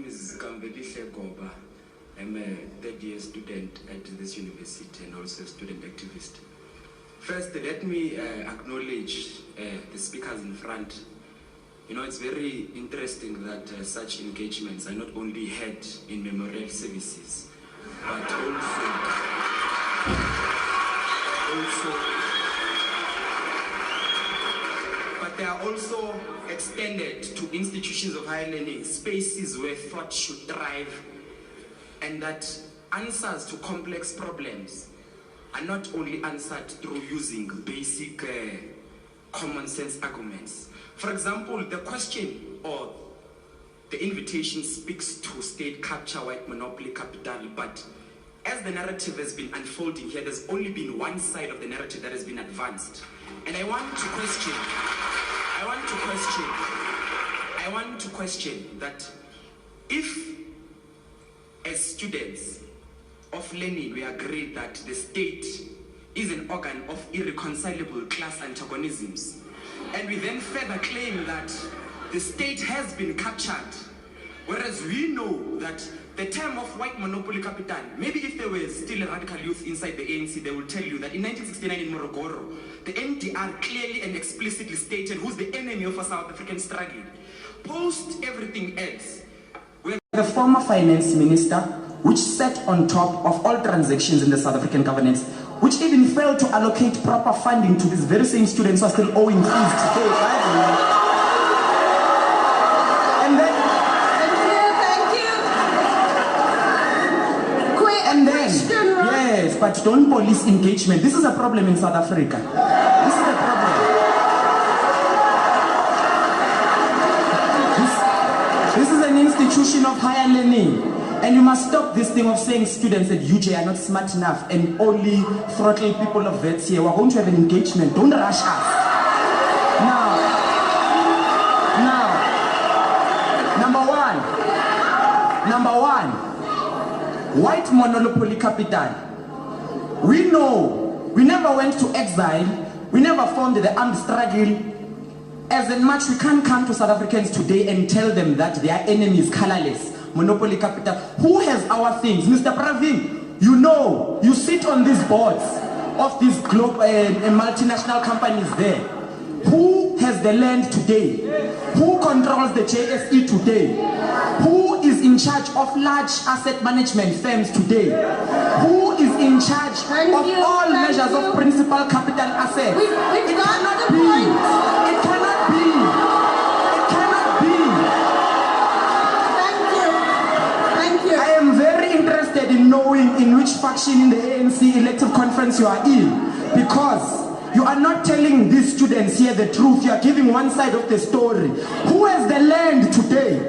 is Kambelihle Goba. I'm a third-year student at this university and also a student activist. First, let me acknowledge the speakers in front. You know, it's very interesting that such engagements are not only held in memorial services, but they are also extended to institutions of higher learning, spaces where thought should thrive, and that answers to complex problems are not only answered through using basic common sense arguments. For example, the question or the invitation speaks to state capture, white monopoly, capital, but as the narrative has been unfolding here, there's only been one side of the narrative that has been advanced. And I want to question that if, as students of learning, we agree that the state is an organ of irreconcilable class antagonisms, and we then further claim that the state has been captured, whereas we know that the term of white monopoly capital, maybe if there were still a radical youth inside the ANC, they will tell you that in 1969 in Morogoro, the NDR clearly and explicitly stated who's the enemy of a South African struggle. Post everything else, we're the former finance minister, which sat on top of all transactions in the South African governance, which even failed to allocate proper funding to these very same students who are still owing fees today. And then, yes, but don't police engagement. This is a problem in South Africa. This is a problem. This is an institution of higher learning. And you must stop this thing of saying students at UJ are not smart enough and only throttle people of vets here. We're going to have an engagement. Don't rush us. Now, number one, white monopoly capital. We know we never went to exile, we never formed the armed struggle. As in much, we can't come to South Africans today and tell them that their enemy is colorless. Monopoly capital. Who has our things? Mr. Pravin, you know, you sit on these boards of these global multinational companies there. Who has the land today? Who controls the JSE today? Who is in charge of large asset management firms today? Who is in charge of all measures of principal capital assets? It cannot be. It cannot be. It cannot be. Thank you. I am very interested in knowing in which faction in the ANC elective conference you are in, because you are not telling these students here the truth. You are giving one side of the story. Who has the land today?